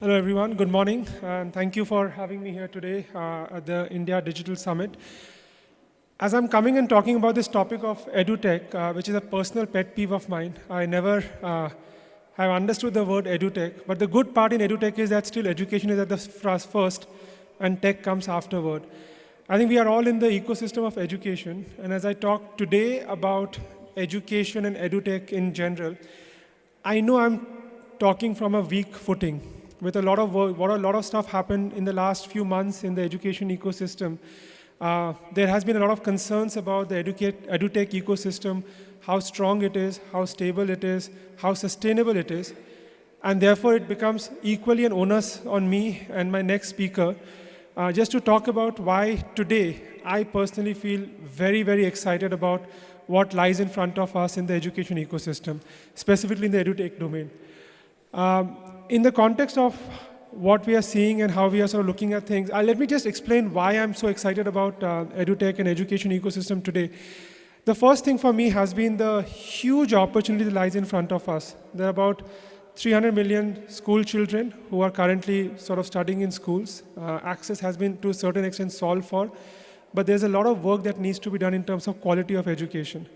Hello everyone, good morning, and thank you for having me here today at the India Digital Summit. As I'm coming and talking about this topic of edutech, which is a personal pet peeve of mine, I never have understood the word edutech, but the good part in edutech is that still education is at the first and tech comes afterward. I think we are all in the ecosystem of education, and as I talk today about education and edutech in general, I know I'm talking from a weak footing. With a lot of work, a lot of stuff happened in the last few months in the education ecosystem. There has been a lot of concerns about the edutech ecosystem, how strong it is, how stable it is, how sustainable it is. And therefore, it becomes equally an onus on me and my next speaker just to talk about why today I personally feel very, very excited about what lies in front of us in the education ecosystem, specifically in the edutech domain. In the context of what we are seeing and how we are sort of looking at things, let me just explain why I'm so excited about edutech and education ecosystem today. The first thing for me has been the huge opportunity that lies in front of us. There are about 300 million school children who are currently sort of studying in schools. Access has been to a certain extent solved for, but there's a lot of work that needs to be done in terms of quality of education.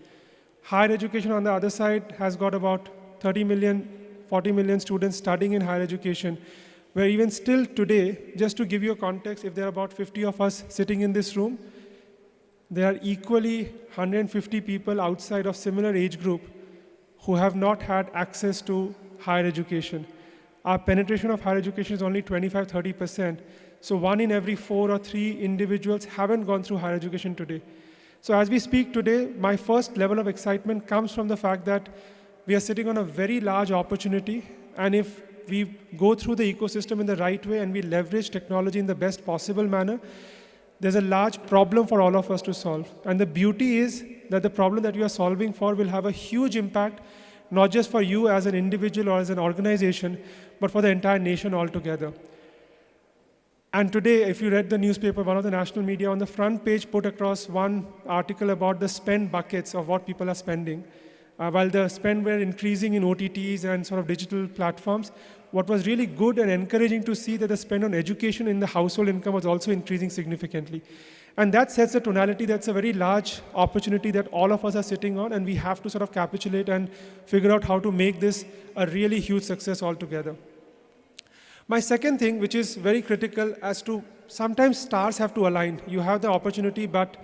Higher education on the other side has got about 30 million 40 million students studying in higher education, where even still today, just to give you a context, if there are about 50 of us sitting in this room, there are equally 150 people outside of similar age group who have not had access to higher education. Our penetration of higher education is only 25-30%. So 1 in every 4 or 3 individuals haven't gone through higher education today. So as we speak today, my first level of excitement comes from the fact that we are sitting on a very large opportunity, and if we go through the ecosystem in the right way and we leverage technology in the best possible manner, there's a large problem for all of us to solve. And the beauty is that the problem that we are solving for will have a huge impact, not just for you as an individual or as an organization, but for the entire nation altogether. And today, if you read the newspaper, one of the national media on the front page put across one article about the spend buckets of what people are spending. While the spend were increasing in OTTs and sort of digital platforms, what was really good and encouraging to see that the spend on education in the household income was also increasing significantly. And that sets a tonality that's a very large opportunity that all of us are sitting on, and we have to sort of capitulate and figure out how to make this a really huge success altogether. My second thing, which is very critical, as to sometimes stars have to align. You have the opportunity, but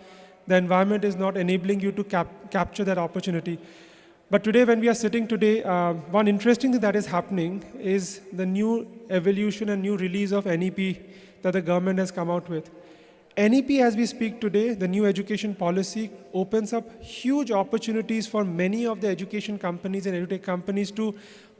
the environment is not enabling you to capture that opportunity. But today, when we are sitting today, one interesting thing that is happening is the new evolution and new release of NEP that the government has come out with. NEP, as we speak today, the new education policy, opens up huge opportunities for many of the education companies and edutech companies to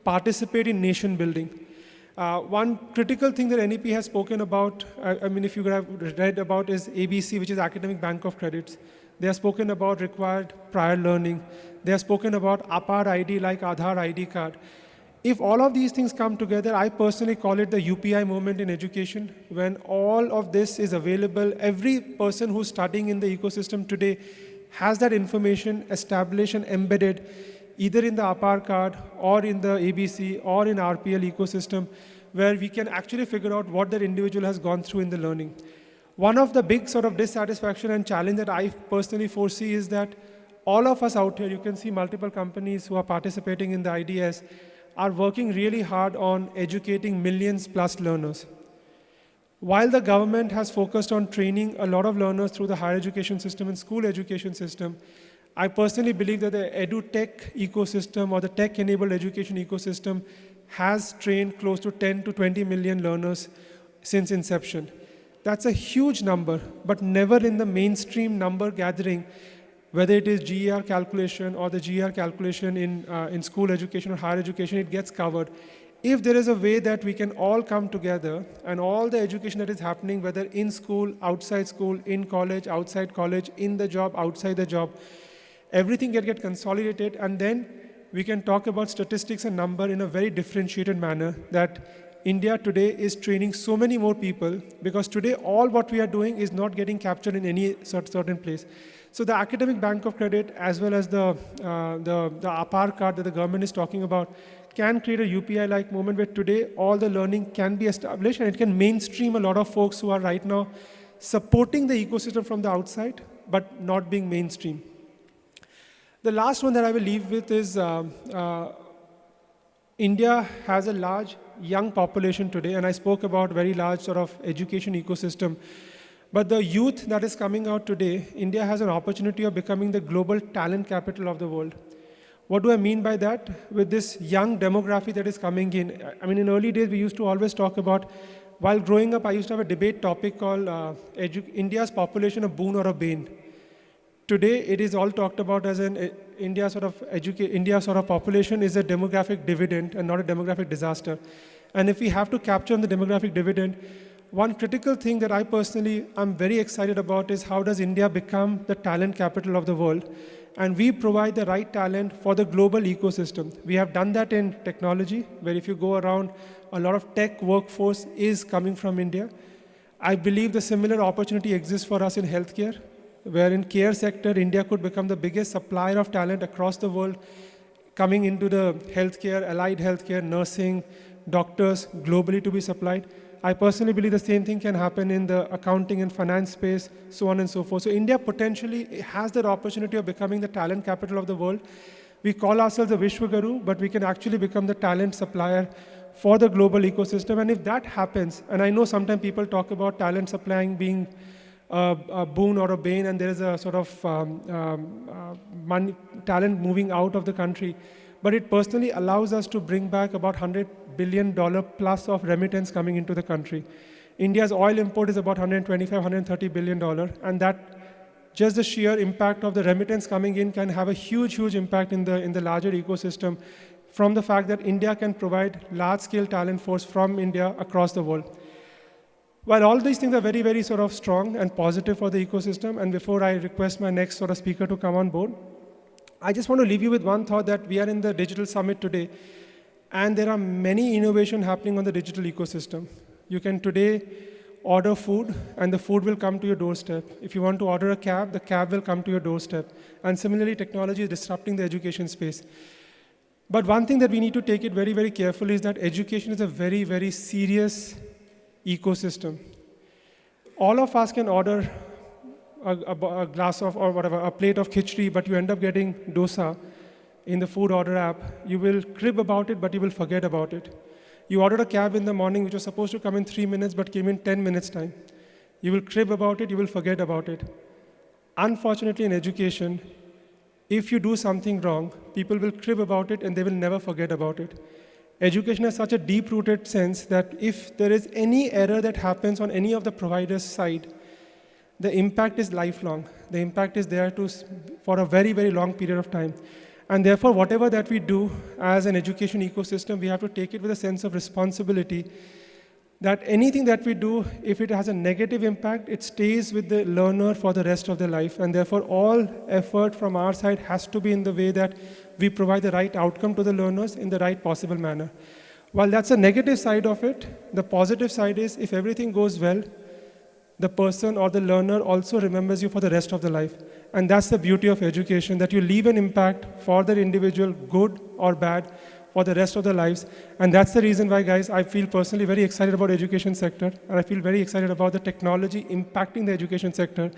participate in nation building. One critical thing that NEP has spoken about, I mean, if you have read about, is ABC, which is Academic Bank of Credits. They have spoken about required prior learning. They have spoken about upar ID like Aadhaar ID card. If all of these things come together, I personally call it the UPI moment in education. When all of this is available, every person who's studying in the ecosystem today has that information established and embedded either in the upar card or in the ABC or in RPL ecosystem, where we can actually figure out what that individual has gone through in the learning. One of the big sort of dissatisfaction and challenge that I personally foresee is that all of us out here, you can see multiple companies who are participating in the IDS, are working really hard on educating millions plus learners. While the government has focused on training a lot of learners through the higher education system and school education system, I personally believe that the edutech ecosystem or the tech-enabled education ecosystem has trained close to 10 to 20 million learners since inception. That's a huge number, but never in the mainstream number gathering, whether it is GER calculation or the GER calculation in school education or higher education, it gets covered. If there is a way that we can all come together and all the education that is happening, whether in school, outside school, in college, outside college, in the job, outside the job, everything can get consolidated, and then we can talk about statistics and number in a very differentiated manner, that India today is training so many more people, because today all what we are doing is not getting captured in any certain place. So the Academic Bank of Credit, as well as the APAR card that the government is talking about, can create a UPI-like moment where today all the learning can be established and it can mainstream a lot of folks who are right now supporting the ecosystem from the outside, but not being mainstream. The last one that I will leave with is India has a large young population today, and I spoke about very large sort of education ecosystem. But the youth that is coming out today, India has an opportunity of becoming the global talent capital of the world. What do I mean by that? With this young demography that is coming in, I mean, in early days, we used to always talk about, while growing up, I used to have a debate topic called India's population, a boon or a bane. Today, it is all talked about as an India sort of population is a demographic dividend and not a demographic disaster. And if we have to capture on the demographic dividend, one critical thing that I personally am very excited about is how does India become the talent capital of the world? And we provide the right talent for the global ecosystem. We have done that in technology, where if you go around, a lot of tech workforce is coming from India. I believe the similar opportunity exists for us in healthcare, where in care sector, India could become the biggest supplier of talent across the world, coming into the healthcare, allied healthcare, nursing, doctors, globally to be supplied. I personally believe the same thing can happen in the accounting and finance space, so on and so forth. So India potentially has that opportunity of becoming the talent capital of the world. We call ourselves a Vishwaguru, but we can actually become the talent supplier for the global ecosystem. And if that happens, and I know sometimes people talk about talent supplying being a boon or a bane, and there is a sort of talent moving out of the country. But it personally allows us to bring back about $100 billion plus of remittance coming into the country. India's oil import is about $125, $130 billion, and that just the sheer impact of the remittance coming in can have a huge, huge impact in the larger ecosystem from the fact that India can provide large-scale talent force from India across the world. While all these things are very, very sort of strong and positive for the ecosystem, and before I request my next sort of speaker to come on board, I just want to leave you with one thought that we are in the digital summit today, and there are many innovations happening on the digital ecosystem. You can today order food, and the food will come to your doorstep. If you want to order a cab, the cab will come to your doorstep. And similarly, technology is disrupting the education space. But one thing that we need to take it very, very carefully is that education is a very, very serious ecosystem. All of us can order a glass of, or whatever, a plate of khichdi, but you end up getting dosa in the food order app. You will crib about it, but you will forget about it. You ordered a cab in the morning, which was supposed to come in 3 minutes, but came in 10 minutes time. You will crib about it, you will forget about it. Unfortunately, in education, if you do something wrong, people will crib about it and they will never forget about it. Education has such a deep-rooted sense that if there is any error that happens on any of the provider's side, the impact is lifelong. The impact is there for a very, very long period of time. And therefore, whatever that we do as an education ecosystem, we have to take it with a sense of responsibility that anything that we do, if it has a negative impact, it stays with the learner for the rest of their life. And therefore, all effort from our side has to be in the way that we provide the right outcome to the learners in the right possible manner. While that's a negative side of it, the positive side is if everything goes well, the person or the learner also remembers you for the rest of the life. And that's the beauty of education, that you leave an impact for the individual, good or bad, for the rest of their lives. And that's the reason why, guys, I feel personally very excited about education sector, and I feel very excited about the technology impacting the education sector.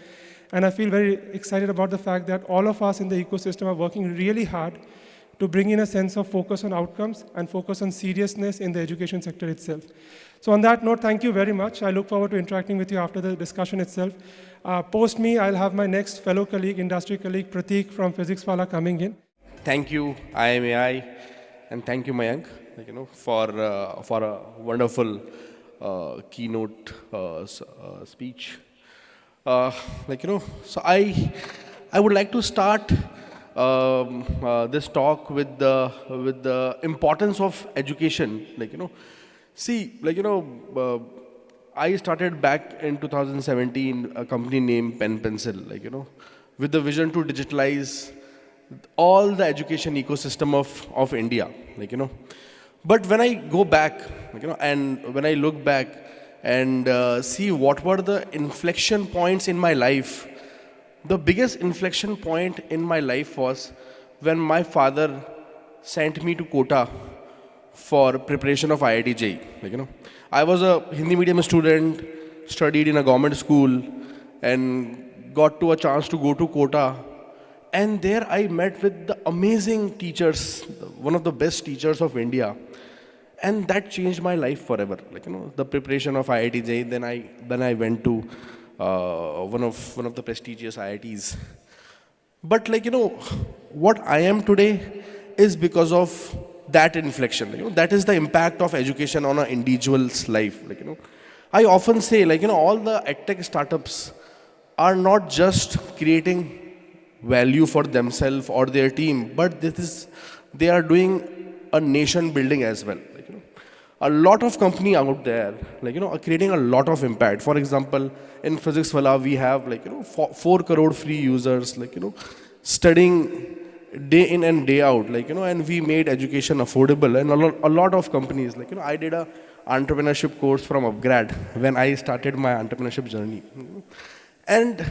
And I feel very excited about the fact that all of us in the ecosystem are working really hard to bring in a sense of focus on outcomes and focus on seriousness in the education sector itself. So on that note, thank you very much. I look forward to interacting with you after the discussion itself. Post me, I'll have my next fellow colleague, industry colleague, Prateek from Physics Wallah coming in. Thank you, IMAI, and thank you, Mayank, for a wonderful keynote speech. So I would like to start this talk with the importance of education. I started back in 2017 a company named Pen Pencil, with the vision to digitalize all the education ecosystem of India, But when I go back, and when I look back and see what were the inflection points in my life, the biggest inflection point in my life was when my father sent me to Kota for preparation of IIT JEE. I was a Hindi medium student, studied in a government school, and got to a chance to go to Kota. And there I met with the amazing teachers, one of the best teachers of India. And that changed my life forever. The preparation of IIT JEE, then I went to one of the prestigious IITs. But what I am today is because of that inflection. That is the impact of education on an individual's life. I often say, all the edtech startups are not just creating value for themselves or their team, but they are doing a nation building as well. A lot of company out there, are creating a lot of impact. For example, in Physics Wallah, we have 4 crore free users, studying day in and day out, and we made education affordable. And a lot of companies, I did a entrepreneurship course from upGrad when I started my entrepreneurship journey. And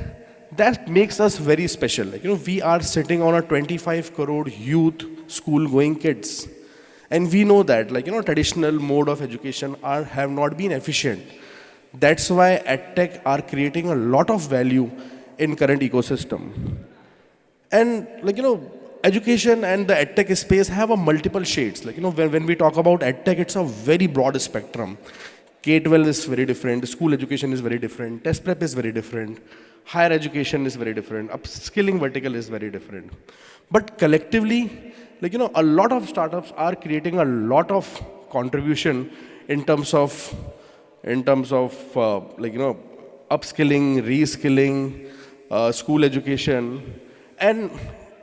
that makes us very special. We are sitting on a 25 crore youth school going kids. And we know that, traditional mode of education have not been efficient. That's why edtech are creating a lot of value in current ecosystem. And, education and the edtech space have a multiple shades. When we talk about edtech, it's a very broad spectrum. K-12 is very different, school education is very different, test prep is very different, higher education is very different, upskilling vertical is very different. But collectively, a lot of startups are creating a lot of contribution in terms of upskilling, reskilling, school education, and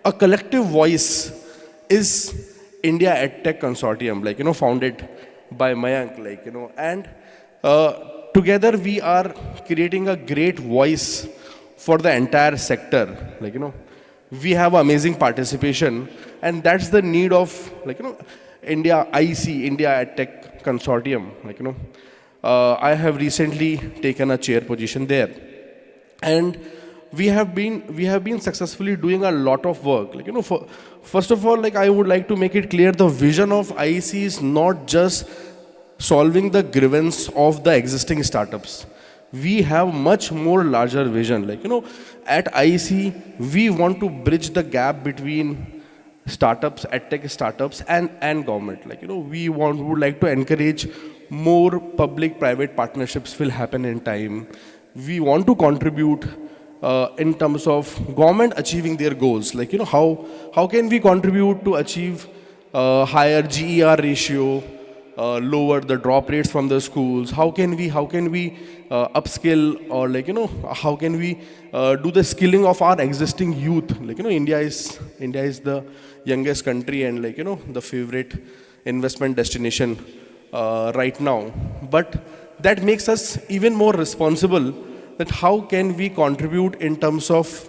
a collective voice is India EdTech Consortium, founded by Mayank, and together we are creating a great voice for the entire sector, we have amazing participation, and that's the need of India EdTech Consortium. I have recently taken a chair position there, and we have been successfully doing a lot of work. First of all, I would like to make it clear, the vision of IEC is not just solving the grievance of the existing startups. We have much more larger vision. At IEC, we want to bridge the gap between startups, edtech startups, and government. We would like to encourage more public-private partnerships will happen in time. We want to contribute in terms of government achieving their goals. How can we contribute to achieve higher GER ratio, lower the drop rates from the schools? How can we upskill, or how can we do the skilling of our existing youth? India is the youngest country and the favorite investment destination right now. But that makes us even more responsible. That how can we contribute in terms of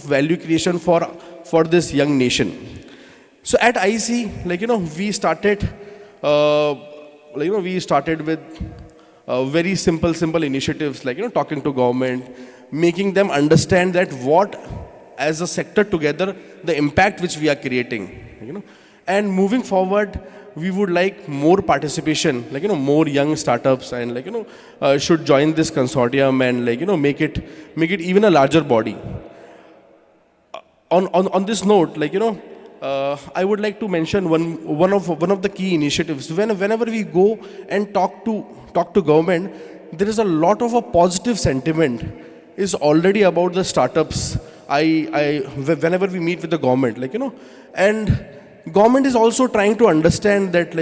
value creation for this young nation? So at IC, we started with very simple initiatives, talking to government, making them understand that what, as a sector together, the impact which we are creating, and moving forward, we would like more participation, more young startups, and should join this consortium and make it even a larger body. On this note, I would like to mention one of the key initiatives. Whenever we go and talk to government, there is a lot of a positive sentiment is already about the startups. Whenever we meet with the government, and government is also trying to understand that,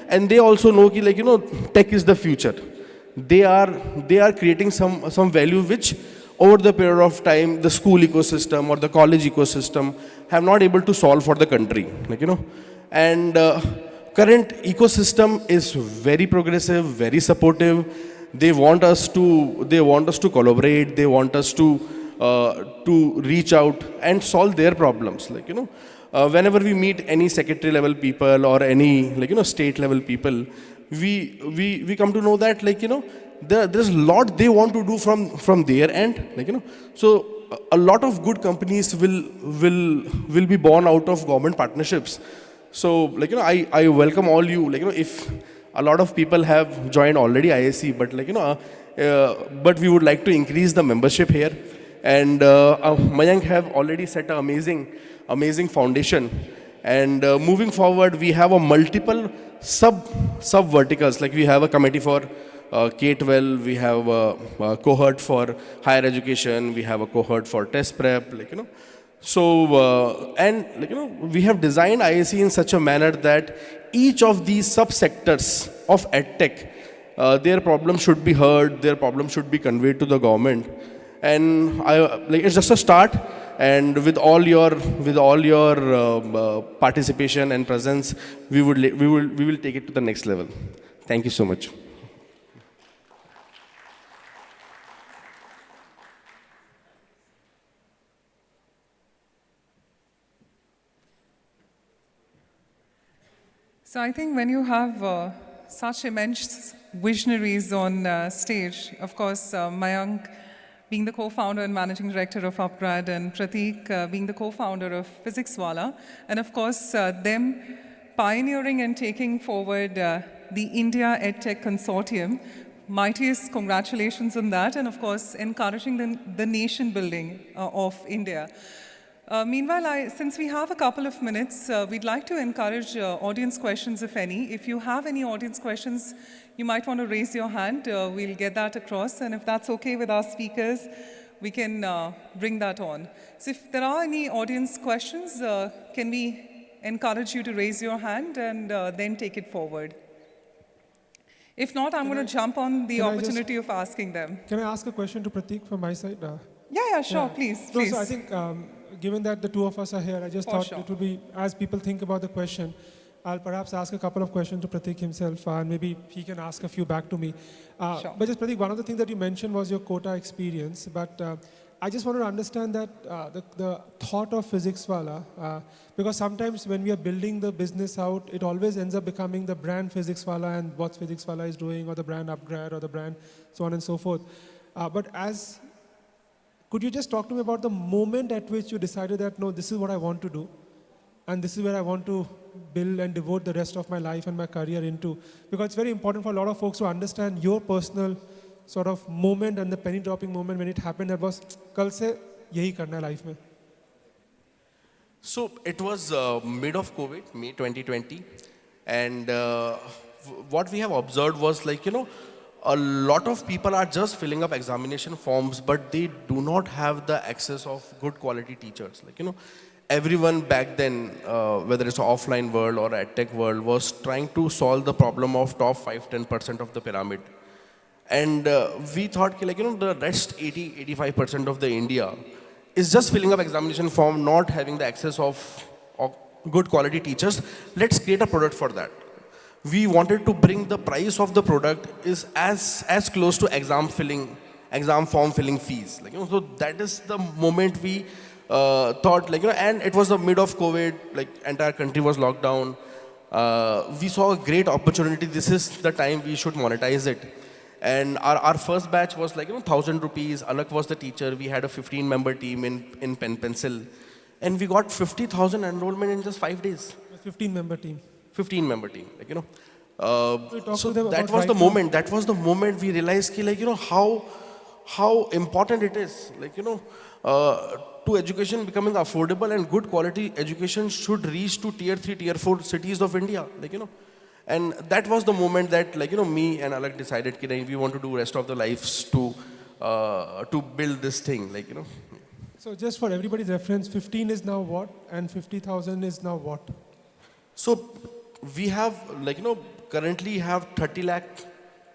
and they also know that, tech is the future. They are creating some value which over the period of time the school ecosystem or the college ecosystem have not able to solve for the country. And current ecosystem is very progressive, very supportive. They want us to collaborate. They want us to reach out and solve their problems. Whenever we meet any secretary level people or any state level people, we come to know that there's a lot they want to do from their end. So a lot of good companies will be born out of government partnerships. So, like, I welcome all you, like, if a lot of people have joined already ISC, but like, but we would like to increase the membership here. And Mayank have already set an amazing foundation. And moving forward, we have a multiple sub verticals. Like we have a committee for K-12, we have a cohort for higher education, we have a cohort for test prep, like, So, and like, we have designed IAC in such a manner that each of these subsectors of EdTech, their problem should be heard, their problem should be conveyed to the government. And like, it's just a start. And with all your participation and presence, we will take it to the next level. Thank you so much. So I think when you have such immense visionaries on stage, of course, Mayank being the co-founder and managing director of upGrad, and Prateek being the co-founder of Physics Wallah, and of course, them pioneering and taking forward the India EdTech Consortium. Mightiest congratulations on that, and of course, encouraging the nation building of India. Meanwhile, since we have a couple of minutes, we'd like to encourage audience questions, if any. If you have any audience questions, you might want to raise your hand. We'll get that across. And if that's okay with our speakers, we can bring that on. So if there are any audience questions, can we encourage you to raise your hand and then take it forward? If not, I'm going to jump on the opportunity of asking them. Can I ask a question to Prateek from my side? Yeah, sure, please. No, so I think, given that the two of us are here, I just thought it would be, as people think about the question, I'll perhaps ask a couple of questions to Prateek himself, and maybe he can ask a few back to me. Sure. But just Prateek, one of the things that you mentioned was your quota experience, but I just wanted to understand that the thought of Physics Wallah, because sometimes when we are building the business out, it always ends up becoming the brand Physics Wallah and what Physics Wallah is doing, or the brand upGrad, or the brand so on and so forth. Could you just talk to me about the moment at which you decided that, no, this is what I want to do, and this is where I want to build and devote the rest of my life and my career into? Because it's very important for a lot of folks to understand your personal sort of moment and the penny dropping moment when it happened that was, kal se yahi karna hai life mein. So it was mid of COVID, May 2020. And what we have observed was like, a lot of people are just filling up examination forms, but they do not have the access of good quality teachers. Like, everyone back then, whether it's an offline world or EdTech world, was trying to solve the problem of top 5-10% of the pyramid. And we thought, like, the rest 80-85% of the India is just filling up examination form, not having the access of good quality teachers. Let's create a product for that. We wanted to bring the price of the product is as close to exam form filling fees. Like, so that is the moment we thought, like, and it was the mid of COVID, like entire country was locked down. We saw a great opportunity. This is the time we should monetize it. And our first batch was like, 1,000 rupees. Alak was the teacher. We had a 15-member team in pen pencil. And we got 50,000 enrollment in just 5 days. A 15-member team. 15-member team, like, so that was the moment. That was the moment we realized, like, how important it is, like, to education becoming affordable, and good quality education should reach to tier 3, tier 4 cities of India, like, and that was the moment that, like, me and Alak decided that we want to do rest of the lives to build this thing, like, So just for everybody's reference, 15 is now what, and 50,000 is now what? So we have, like, currently have 30 lakh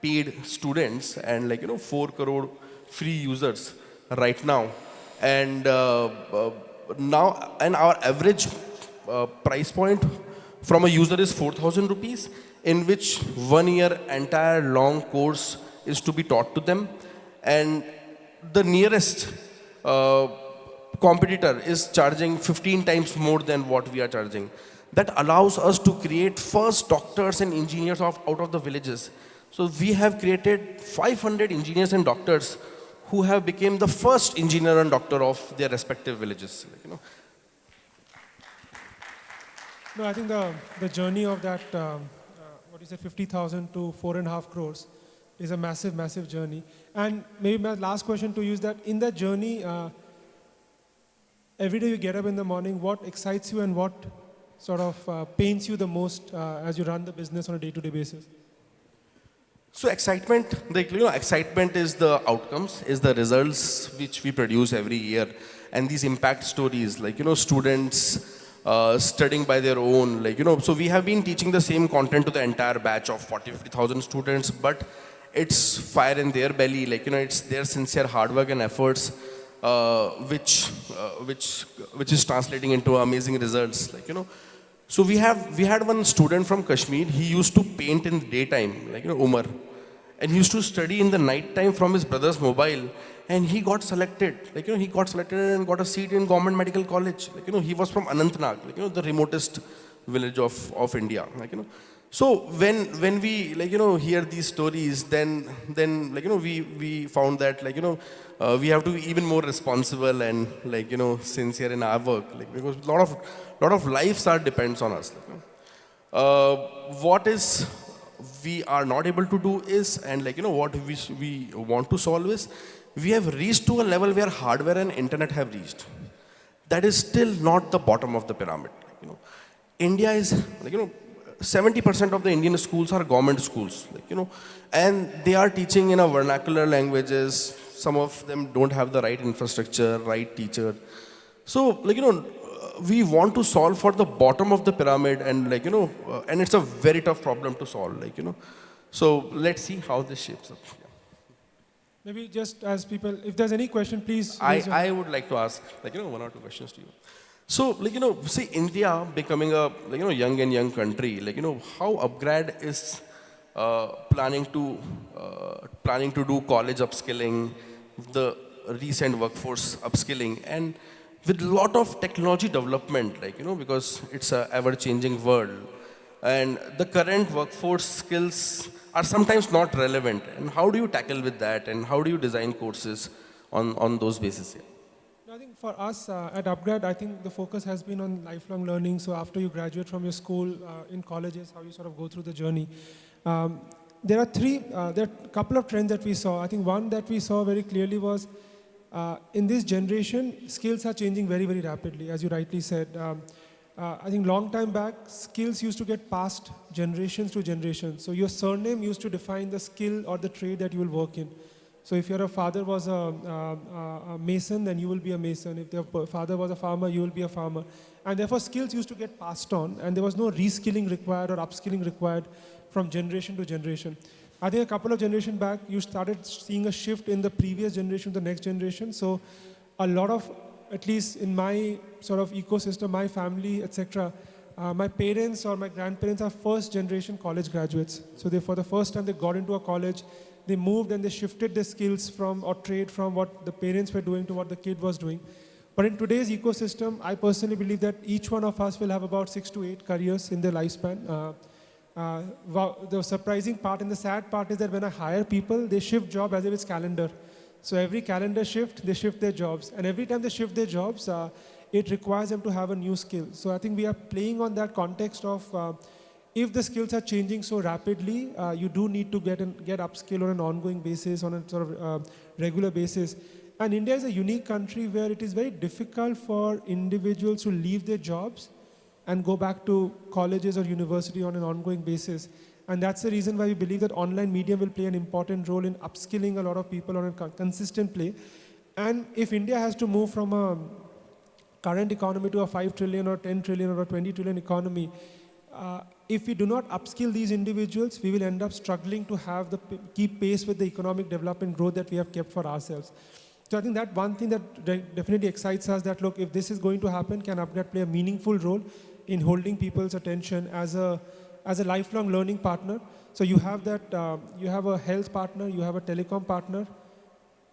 paid students and, like, 4 crore free users right now. And now, and our average price point from a user is 4,000 rupees, in which 1 year entire long course is to be taught to them. And the nearest competitor is charging 15 times more than what we are charging. That allows us to create first doctors and engineers out of the villages. So we have created 500 engineers and doctors who have become the first engineer and doctor of their respective villages. No, I think the journey of that, what is it, 50,000 to 4.5 crores is a massive, massive journey. And maybe my last question to you is that in that journey, every day you get up in the morning, what excites you and what sort of pains you the most as you run the business on a day-to-day basis? So excitement, excitement is the outcomes, is the results which we produce every year, and these impact stories, students studying by their own, So we have been teaching the same content to the entire batch of 40, 50,000 students, but it's fire in their belly, it's their sincere hard work and efforts, which is translating into amazing results, So we had one student from Kashmir. He used to paint in daytime, Umar, and he used to study in the night time from his brother's mobile. And he got selected, he got selected and got a seat in government medical college. He was from Anantnag, the remotest village of India, So when we hear these stories, then we found that we have to be even more responsible and sincere in our work, because a lot of lives are depends on us. What is we are not able to do is, and what we want to solve is, we have reached to a level where hardware and internet have reached. That is still not the bottom of the pyramid. India is 70% of the Indian schools are government schools, and they are teaching in a vernacular languages. Some of them don't have the right infrastructure, right teacher. So, we want to solve for the bottom of the pyramid, and and it's a very tough problem to solve, So let's see how this shapes up. Maybe just as people, if there's any question, please I, raise your I would like to ask, one or two questions to you. So, see, India becoming a, young country, how upGrad is planning to do college upskilling, the recent workforce upskilling, and with a lot of technology development, because it's a ever-changing world, and the current workforce skills are sometimes not relevant. And how do you tackle with that, and how do you design courses on those basis? Yeah. I think for us at upGrad, I think the focus has been on lifelong learning. So after you graduate from your school, in colleges, how you sort of go through the journey. There are a couple of trends that we saw. I think one that we saw very clearly was in this generation, skills are changing very, very rapidly, as you rightly said. I think long time back, skills used to get passed generations to generations. So your surname used to define the skill or the trade that you will work in. So if your father was a mason, then you will be a mason. If your father was a farmer, you will be a farmer. And therefore, skills used to get passed on, and there was no reskilling required or upskilling required from generation to generation. I think a couple of generations back, you started seeing a shift in the previous generation to the next generation. So a lot of, at least in my sort of ecosystem, my family, etc., my parents or my grandparents are first generation college graduates. So they, for the first time, they got into a college, they moved and they shifted their skills from, or trade from what the parents were doing to what the kid was doing. But in today's ecosystem, I personally believe that each one of us will have about 6 to 8 careers in their lifespan. The surprising part and the sad part is that when I hire people, they shift job as if it's calendar. So every calendar shift, they shift their jobs. And every time they shift their jobs, it requires them to have a new skill. So I think we are playing on that context of if the skills are changing so rapidly, you do need to get upskill on an ongoing basis, on a sort of regular basis. And India is a unique country where it is very difficult for individuals to leave their jobs and go back to colleges or university on an ongoing basis. And that's the reason why we believe that online medium will play an important role in upskilling a lot of people on a consistent play. And if India has to move from a current economy to a 5 trillion or 10 trillion or a 20 trillion economy, if we do not upskill these individuals, we will end up struggling to have keep pace with the economic development growth that we have kept for ourselves. So I think that one thing that definitely excites us, that look, if this is going to happen, can upGrad play a meaningful role in holding people's attention as a lifelong learning partner. So you have that, you have a health partner, you have a telecom partner,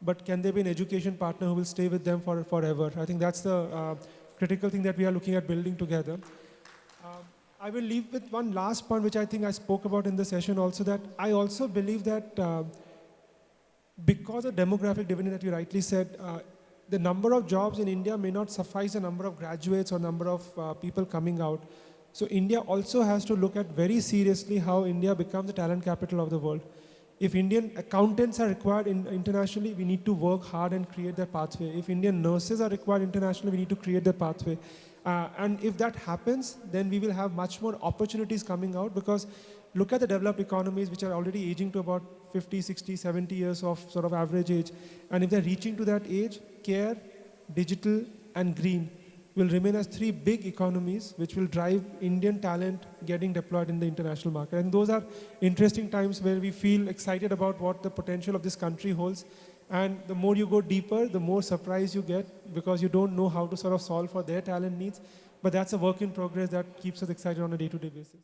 but can there be an education partner who will stay with them forever? I think that's the critical thing that we are looking at building together. I will leave with one last point, which I think I spoke about in the session also, that I also believe that because of demographic dividend that you rightly said, the number of jobs in India may not suffice the number of graduates or number of people coming out. So India also has to look at very seriously how India becomes the talent capital of the world. If Indian accountants are required internationally, we need to work hard and create that pathway. If Indian nurses are required internationally, we need to create that pathway. And if that happens, then we will have much more opportunities coming out, because look at the developed economies which are already aging to about 50, 60, 70 years of sort of average age. And if they're reaching to that age, care, digital, and green will remain as three big economies which will drive Indian talent getting deployed in the international market. And those are interesting times where we feel excited about what the potential of this country holds. And the more you go deeper, the more surprise you get, because you don't know how to sort of solve for their talent needs. But that's a work in progress that keeps us excited on a day-to-day basis.